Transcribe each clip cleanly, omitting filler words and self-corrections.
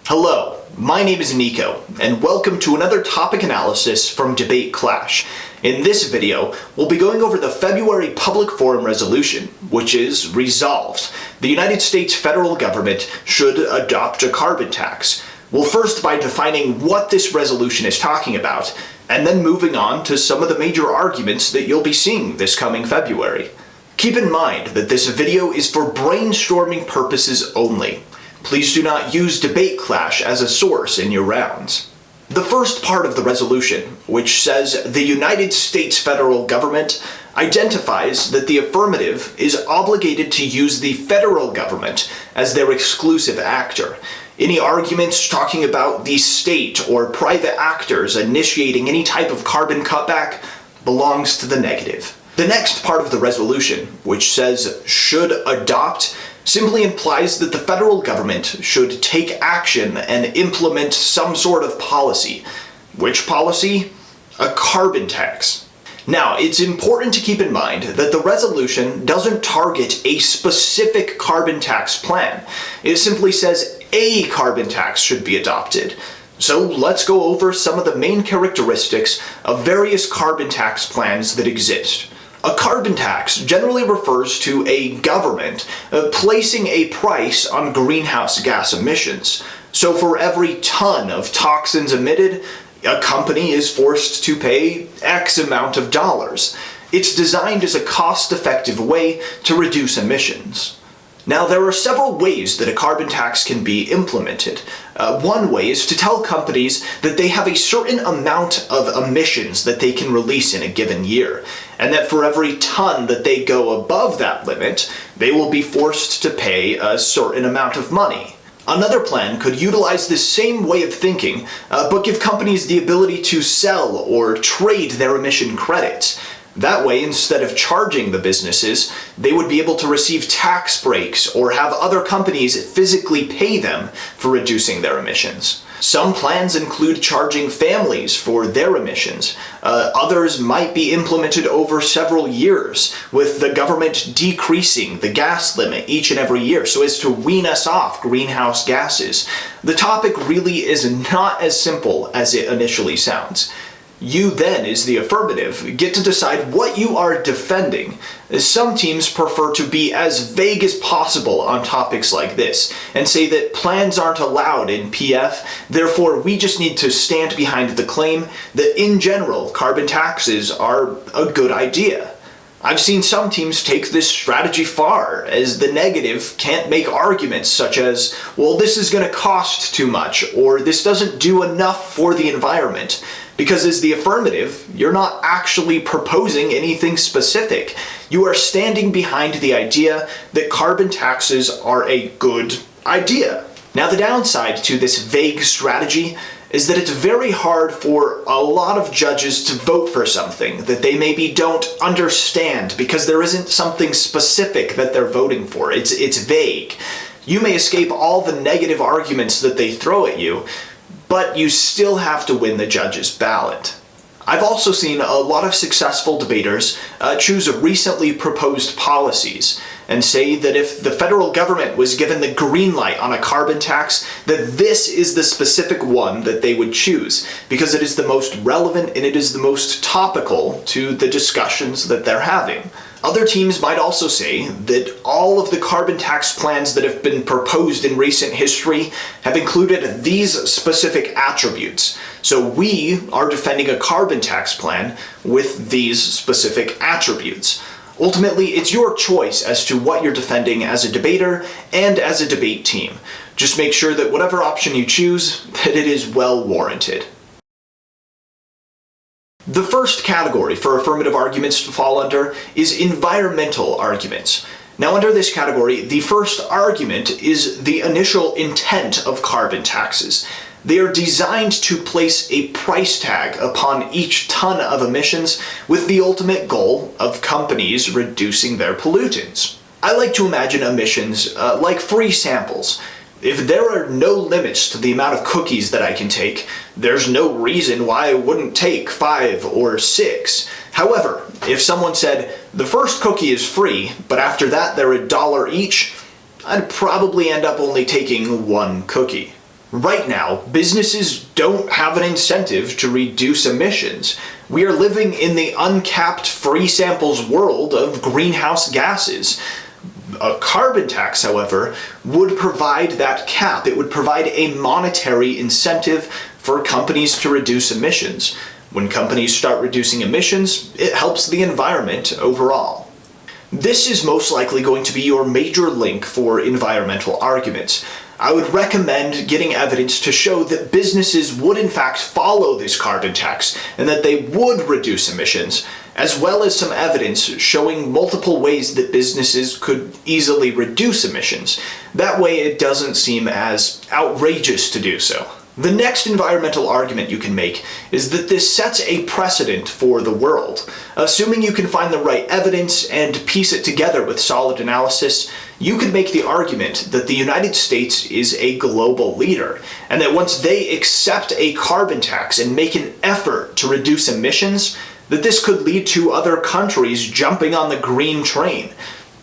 Hello, my name is Nico, and welcome to another topic analysis from Debate Clash. In this video, we'll be going over the February Public Forum resolution, which is resolved. The United States federal government should adopt a carbon tax. Well, first by defining what this resolution is talking about, and then moving on to some of the major arguments that you'll be seeing this coming February. Keep in mind that this video is for brainstorming purposes only. Please do not use Debate Clash as a source in your rounds. The first part of the resolution, which says the United States federal government identifies that the affirmative is obligated to use the federal government as their exclusive actor. Any arguments talking about the state or private actors initiating any type of carbon cutback belongs to the negative. The next part of the resolution, which says should adopt, simply implies that the federal government should take action and implement some sort of policy. Which policy? A carbon tax. Now, it's important to keep in mind that the resolution doesn't target a specific carbon tax plan. It simply says a carbon tax should be adopted. So let's go over some of the main characteristics of various carbon tax plans that exist. A carbon tax generally refers to a government placing a price on greenhouse gas emissions. So for every ton of toxins emitted, a company is forced to pay X amount of dollars. It's designed as a cost-effective way to reduce emissions. Now, there are several ways that a carbon tax can be implemented. One way is to tell companies that they have a certain amount of emissions that they can release in a given year, and that for every ton that they go above that limit, they will be forced to pay a certain amount of money. Another plan could utilize this same way of thinking, but give companies the ability to sell or trade their emission credits. That way, instead of charging the businesses, they would be able to receive tax breaks or have other companies physically pay them for reducing their emissions. Some plans include charging families for their emissions. Others might be implemented over several years, with the government decreasing the gas limit each and every year so as to wean us off greenhouse gases. The topic really is not as simple as it initially sounds. You then, as the affirmative, get to decide what you are defending. Some teams prefer to be as vague as possible on topics like this, and say that plans aren't allowed in PF, therefore we just need to stand behind the claim that in general, carbon taxes are a good idea. I've seen some teams take this strategy far, as the negative can't make arguments such as, well, this is going to cost too much, or this doesn't do enough for the environment. Because as the affirmative, you're not actually proposing anything specific. You are standing behind the idea that carbon taxes are a good idea. Now, the downside to this vague strategy is that it's very hard for a lot of judges to vote for something that they maybe don't understand because there isn't something specific that they're voting for. It's vague. You may escape all the negative arguments that they throw at you, but you still have to win the judge's ballot. I've also seen a lot of successful debaters choose recently proposed policies and say that if the federal government was given the green light on a carbon tax, that this is the specific one that they would choose because it is the most relevant and it is the most topical to the discussions that they're having. Other teams might also say that all of the carbon tax plans that have been proposed in recent history have included these specific attributes. So we are defending a carbon tax plan with these specific attributes. Ultimately, it's your choice as to what you're defending as a debater and as a debate team. Just make sure that whatever option you choose, that it is well warranted. The first category for affirmative arguments to fall under is environmental arguments. Now, under this category, the first argument is the initial intent of carbon taxes. They are designed to place a price tag upon each ton of emissions with the ultimate goal of companies reducing their pollutants. I like to imagine emissions like free samples. If there are no limits to the amount of cookies that I can take, there's no reason why I wouldn't take 5 or 6. However, if someone said, the first cookie is free, but after that they're $1 each, I'd probably end up only taking 1 cookie. Right now, businesses don't have an incentive to reduce emissions. We are living in the uncapped free samples world of greenhouse gases. A carbon tax, however, would provide that cap. It would provide a monetary incentive for companies to reduce emissions. When companies start reducing emissions, it helps the environment overall. This is most likely going to be your major link for environmental arguments. I would recommend getting evidence to show that businesses would in fact follow this carbon tax and that they would reduce emissions, as well as some evidence showing multiple ways that businesses could easily reduce emissions. That way it doesn't seem as outrageous to do so. The next environmental argument you can make is that this sets a precedent for the world. Assuming you can find the right evidence and piece it together with solid analysis, you could make the argument that the United States is a global leader, and that once they accept a carbon tax and make an effort to reduce emissions, that this could lead to other countries jumping on the green train.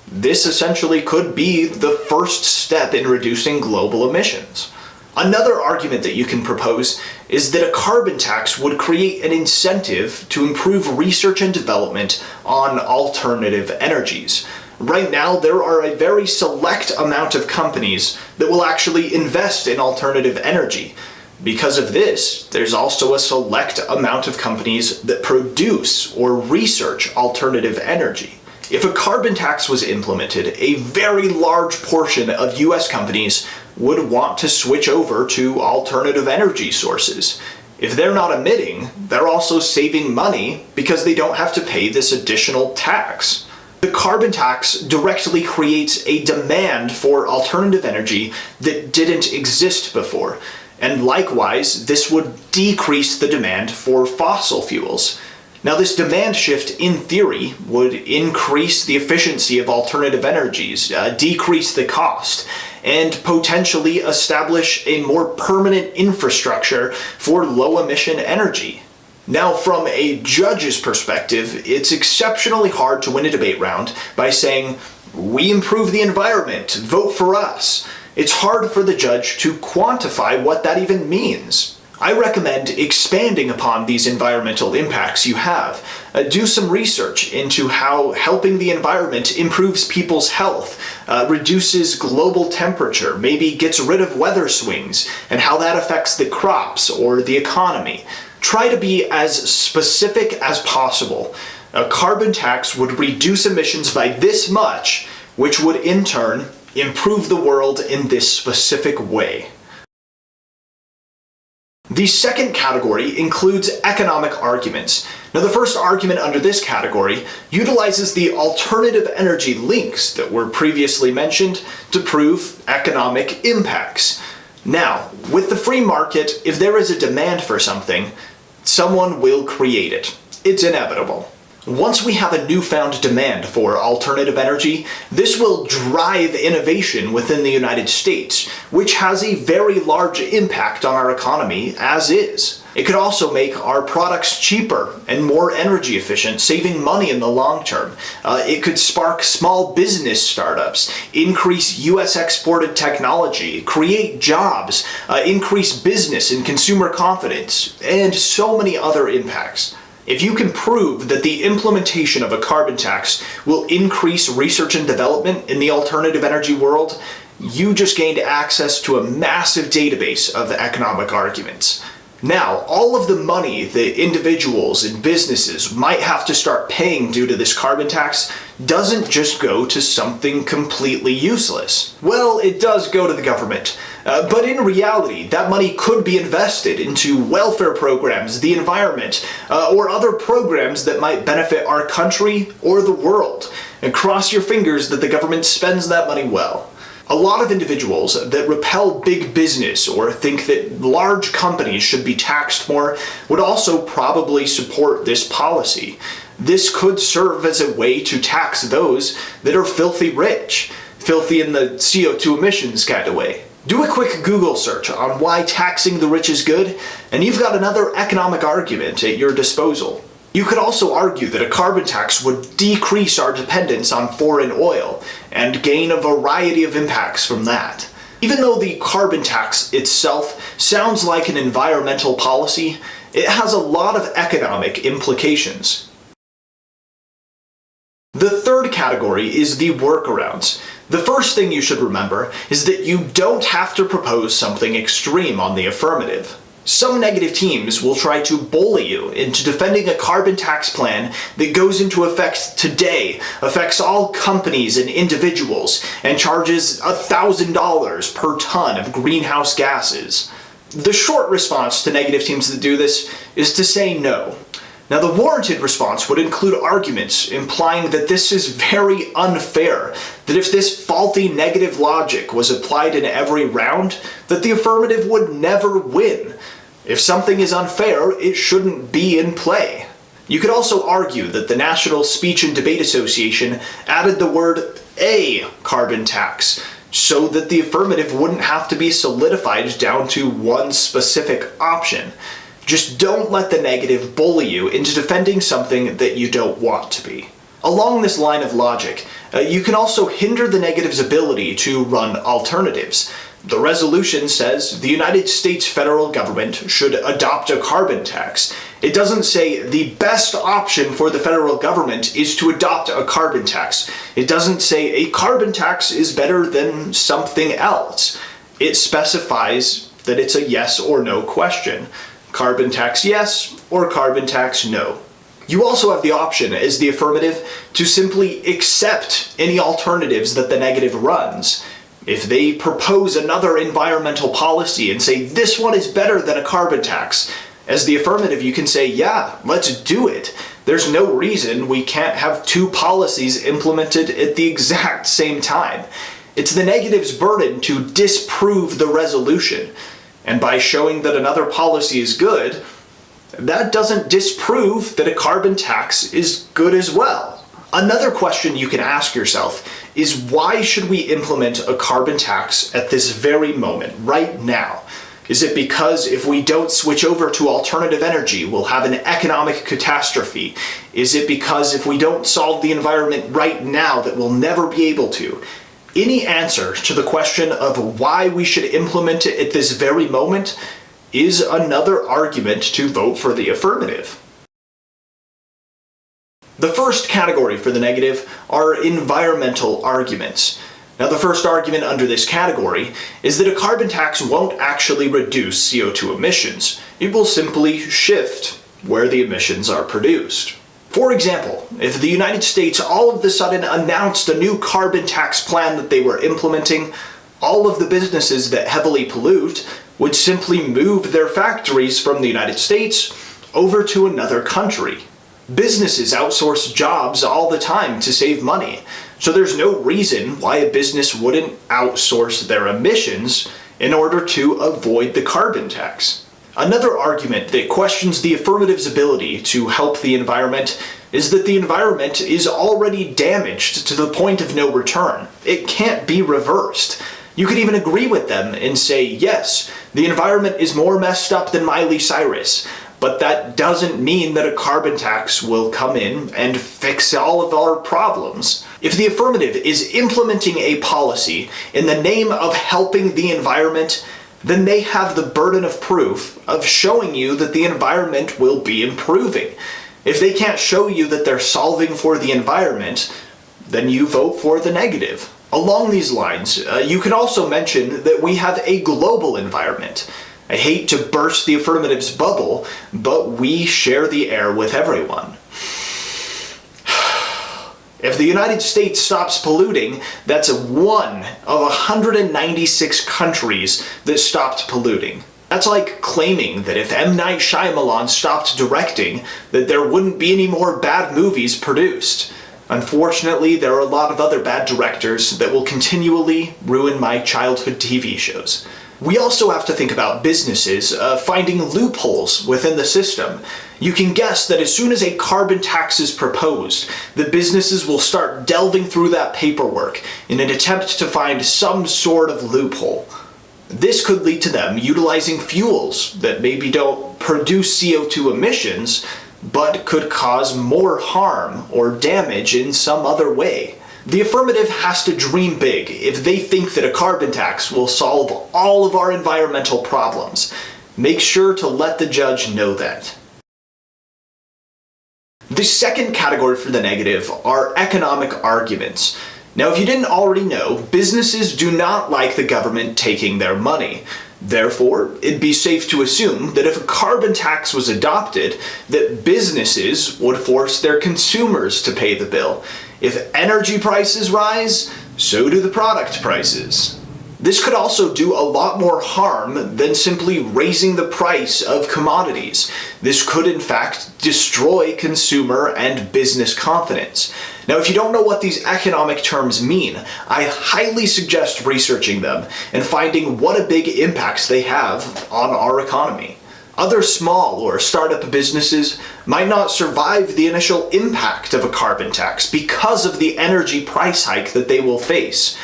This essentially could be the first step in reducing global emissions. Another argument that you can propose is that a carbon tax would create an incentive to improve research and development on alternative energies. Right now, there are a very select amount of companies that will actually invest in alternative energy. Because of this, there's also a select amount of companies that produce or research alternative energy. If a carbon tax was implemented, a very large portion of US companies would want to switch over to alternative energy sources. If they're not emitting, they're also saving money because they don't have to pay this additional tax. The carbon tax directly creates a demand for alternative energy that didn't exist before. And likewise, this would decrease the demand for fossil fuels. Now, this demand shift, in theory, would increase the efficiency of alternative energies, decrease the cost, and potentially establish a more permanent infrastructure for low-emission energy. Now, from a judge's perspective, it's exceptionally hard to win a debate round by saying, "We improve the environment, vote for us." It's hard for the judge to quantify what that even means. I recommend expanding upon these environmental impacts you have. Do some research into how helping the environment improves people's health, reduces global temperature, maybe gets rid of weather swings, and how that affects the crops or the economy. Try to be as specific as possible. A carbon tax would reduce emissions by this much, which would in turn improve the world in this specific way. The second category includes economic arguments. Now, the first argument under this category utilizes the alternative energy links that were previously mentioned to prove economic impacts. Now, with the free market, if there is a demand for something, someone will create it. It's inevitable. Once we have a newfound demand for alternative energy, this will drive innovation within the United States, which has a very large impact on our economy as is. It could also make our products cheaper and more energy efficient, saving money in the long term. It could spark small business startups, increase US exported technology, create jobs, increase business and consumer confidence, and so many other impacts. If you can prove that the implementation of a carbon tax will increase research and development in the alternative energy world, you just gained access to a massive database of economic arguments. Now, all of the money that individuals and businesses might have to start paying due to this carbon tax doesn't just go to something completely useless. Well, it does go to the government. But in reality, that money could be invested into welfare programs, the environment, or other programs that might benefit our country or the world. And cross your fingers that the government spends that money well. A lot of individuals that repel big business or think that large companies should be taxed more would also probably support this policy. This could serve as a way to tax those that are filthy rich, filthy in the CO2 emissions kind of way. Do a quick Google search on why taxing the rich is good, and you've got another economic argument at your disposal. You could also argue that a carbon tax would decrease our dependence on foreign oil and gain a variety of impacts from that. Even though the carbon tax itself sounds like an environmental policy, it has a lot of economic implications. The third category is the workarounds. The first thing you should remember is that you don't have to propose something extreme on the affirmative. Some negative teams will try to bully you into defending a carbon tax plan that goes into effect today, affects all companies and individuals, and charges $1,000 per ton of greenhouse gases. The short response to negative teams that do this is to say no. Now, the warranted response would include arguments implying that this is very unfair, that if this faulty negative logic was applied in every round, that the affirmative would never win. If something is unfair, it shouldn't be in play. You could also argue that the National Speech and Debate Association added the word "a" carbon tax, so that the affirmative wouldn't have to be solidified down to one specific option. Just don't let the negative bully you into defending something that you don't want to be. Along this line of logic, you can also hinder the negative's ability to run alternatives. The resolution says the United States federal government should adopt a carbon tax. It doesn't say the best option for the federal government is to adopt a carbon tax. It doesn't say a carbon tax is better than something else. It specifies that it's a yes or no question. Carbon tax yes or carbon tax no. You also have the option as the affirmative to simply accept any alternatives that the negative runs. If they propose another environmental policy and say this one is better than a carbon tax, as the affirmative you can say, yeah, let's do it. There's no reason we can't have two policies implemented at the exact same time. It's the negative's burden to disprove the resolution. And by showing that another policy is good, that doesn't disprove that a carbon tax is good as well. Another question you can ask yourself is, why should we implement a carbon tax at this very moment, right now? Is it because if we don't switch over to alternative energy, we'll have an economic catastrophe? Is it because if we don't solve the environment right now that we'll never be able to? Any answer to the question of why we should implement it at this very moment is another argument to vote for the affirmative. The first category for the negative are environmental arguments. Now, the first argument under this category is that a carbon tax won't actually reduce CO2 emissions. It will simply shift where the emissions are produced. For example, if the United States all of a sudden announced a new carbon tax plan that they were implementing, all of the businesses that heavily pollute would simply move their factories from the United States over to another country. Businesses outsource jobs all the time to save money, so there's no reason why a business wouldn't outsource their emissions in order to avoid the carbon tax. Another argument that questions the affirmative's ability to help the environment is that the environment is already damaged to the point of no return. It can't be reversed. You could even agree with them and say, yes, the environment is more messed up than Miley Cyrus, but that doesn't mean that a carbon tax will come in and fix all of our problems. If the affirmative is implementing a policy in the name of helping the environment, then they have the burden of proof of showing you that the environment will be improving. If they can't show you that they're solving for the environment, then you vote for the negative. Along these lines, you can also mention that we have a global environment. I hate to burst the affirmative's bubble, but we share the air with everyone. If the United States stops polluting, that's one of 196 countries that stopped polluting. That's like claiming that if M. Night Shyamalan stopped directing, that there wouldn't be any more bad movies produced. Unfortunately, there are a lot of other bad directors that will continually ruin my childhood TV shows. We also have to think about businesses finding loopholes within the system. You can guess that as soon as a carbon tax is proposed, the businesses will start delving through that paperwork in an attempt to find some sort of loophole. This could lead to them utilizing fuels that maybe don't produce CO2 emissions, but could cause more harm or damage in some other way. The affirmative has to dream big if they think that a carbon tax will solve all of our environmental problems. Make sure to let the judge know that. The second category for the negative are economic arguments. Now, if you didn't already know, businesses do not like the government taking their money. Therefore, it'd be safe to assume that if a carbon tax was adopted, that businesses would force their consumers to pay the bill. If energy prices rise, so do the product prices. This could also do a lot more harm than simply raising the price of commodities. This could in fact destroy consumer and business confidence. Now, if you don't know what these economic terms mean, I highly suggest researching them and finding what a big impacts they have on our economy. Other small or startup businesses might not survive the initial impact of a carbon tax because of the energy price hike that they will face.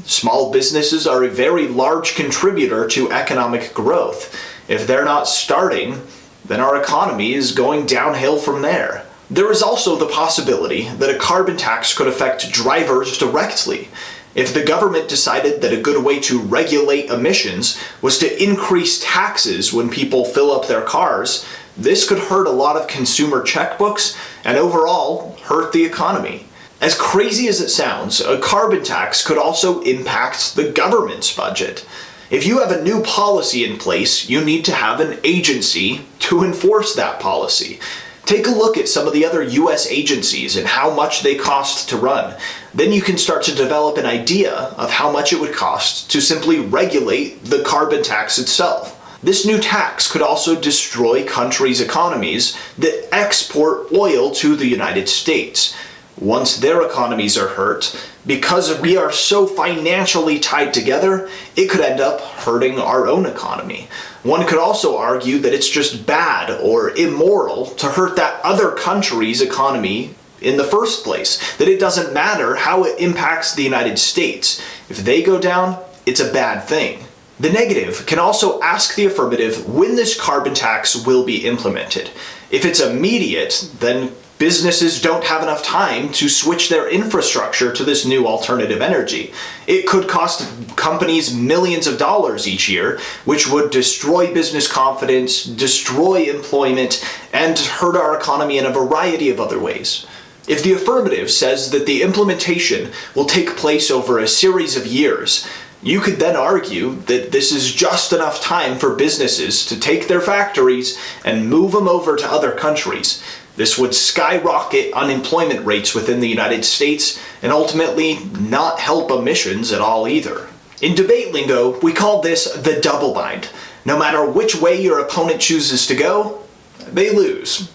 Small businesses are a very large contributor to economic growth. If they're not starting, then our economy is going downhill from there. There is also the possibility that a carbon tax could affect drivers directly. If the government decided that a good way to regulate emissions was to increase taxes when people fill up their cars, this could hurt a lot of consumer checkbooks and overall hurt the economy. As crazy as it sounds, a carbon tax could also impact the government's budget. If you have a new policy in place, you need to have an agency to enforce that policy. Take a look at some of the other US agencies and how much they cost to run. Then you can start to develop an idea of how much it would cost to simply regulate the carbon tax itself. This new tax could also destroy countries' economies that export oil to the United States. Once their economies are hurt, because we are so financially tied together, it could end up hurting our own economy. One could also argue that it's just bad or immoral to hurt that other country's economy in the first place, that it doesn't matter how it impacts the United States. If they go down, it's a bad thing. The negative can also ask the affirmative when this carbon tax will be implemented. If it's immediate, then businesses don't have enough time to switch their infrastructure to this new alternative energy. It could cost companies millions of dollars each year, which would destroy business confidence, destroy employment, and hurt our economy in a variety of other ways. If the affirmative says that the implementation will take place over a series of years, you could then argue that this is just enough time for businesses to take their factories and move them over to other countries. This would skyrocket unemployment rates within the United States and ultimately not help emissions at all either. In debate lingo, we call this the double bind. No matter which way your opponent chooses to go, they lose.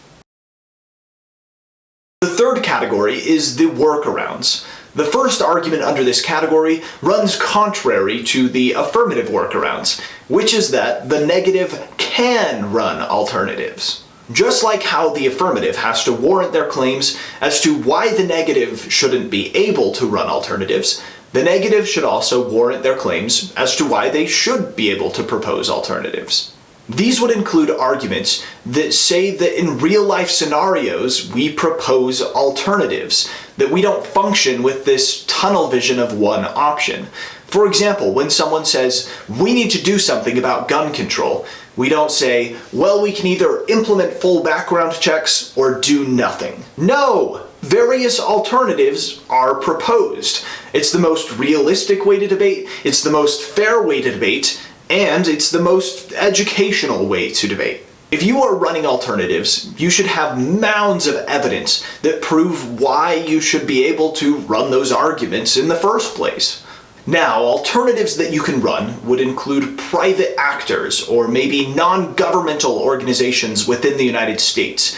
The third category is the workarounds. The first argument under this category runs contrary to the affirmative workarounds, which is that the negative can run alternatives. Just like how the affirmative has to warrant their claims as to why the negative shouldn't be able to run alternatives, the negative should also warrant their claims as to why they should be able to propose alternatives. These would include arguments that say that in real-life scenarios we propose alternatives, that we don't function with this tunnel vision of one option. For example, when someone says, we need to do something about gun control, we don't say, well, we can either implement full background checks or do nothing. No! Various alternatives are proposed. It's the most realistic way to debate, it's the most fair way to debate, and it's the most educational way to debate. If you are running alternatives, you should have mounds of evidence that prove why you should be able to run those arguments in the first place. Now, alternatives that you can run would include private actors or maybe non-governmental organizations within the United States.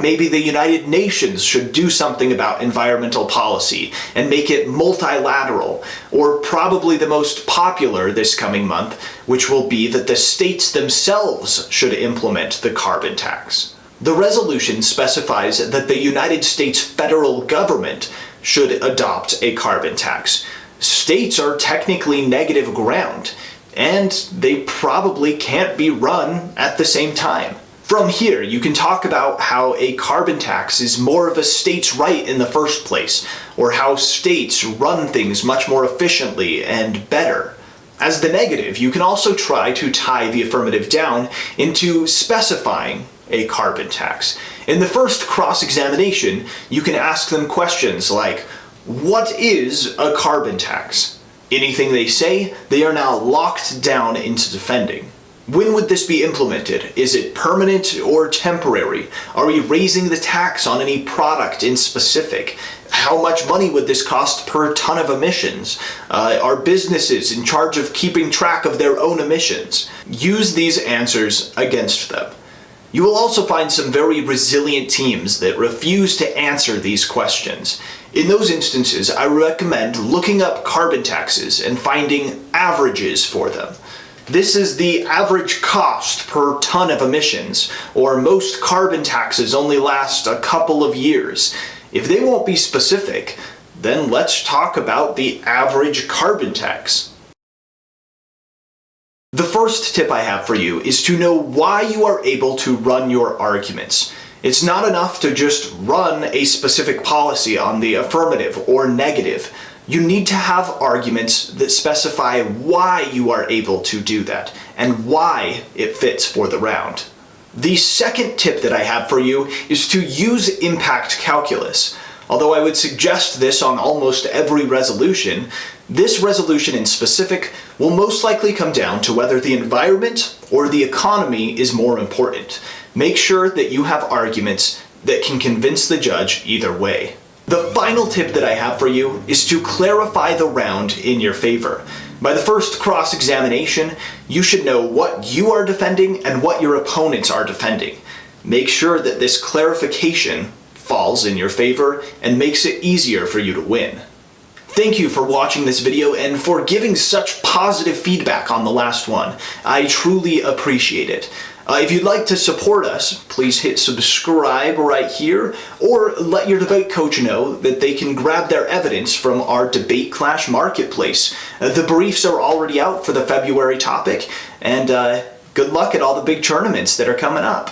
Maybe the United Nations should do something about environmental policy and make it multilateral. Or probably the most popular this coming month, which will be that the states themselves should implement the carbon tax. The resolution specifies that the United States federal government should adopt a carbon tax. States are technically negative ground, and they probably can't be run at the same time. From here, you can talk about how a carbon tax is more of a state's right in the first place, or how states run things much more efficiently and better. As the negative, you can also try to tie the affirmative down into specifying a carbon tax. In the first cross-examination, you can ask them questions like, what is a carbon tax? Anything they say, they are now locked down into defending. When would this be implemented? Is it permanent or temporary? Are we raising the tax on any product in specific? How much money would this cost per ton of emissions? Are businesses in charge of keeping track of their own emissions? Use these answers against them. You will also find some very resilient teams that refuse to answer these questions. In those instances, I recommend looking up carbon taxes and finding averages for them. This is the average cost per ton of emissions, or most carbon taxes only last a couple of years. If they won't be specific, then let's talk about the average carbon tax. The first tip I have for you is to know why you are able to run your arguments. It's not enough to just run a specific policy on the affirmative or negative. You need to have arguments that specify why you are able to do that and why it fits for the round. The second tip that I have for you is to use impact calculus. Although I would suggest this on almost every resolution, this resolution in specific will most likely come down to whether the environment or the economy is more important. Make sure that you have arguments that can convince the judge either way. The final tip that I have for you is to clarify the round in your favor. By the first cross-examination, you should know what you are defending and what your opponents are defending. Make sure that this clarification falls in your favor and makes it easier for you to win. Thank you for watching this video and for giving such positive feedback on the last one. I truly appreciate it. If you'd like to support us, please hit subscribe right here, or let your debate coach know that they can grab their evidence from our Debate Clash Marketplace. The briefs are already out for the February topic, and good luck at all the big tournaments that are coming up.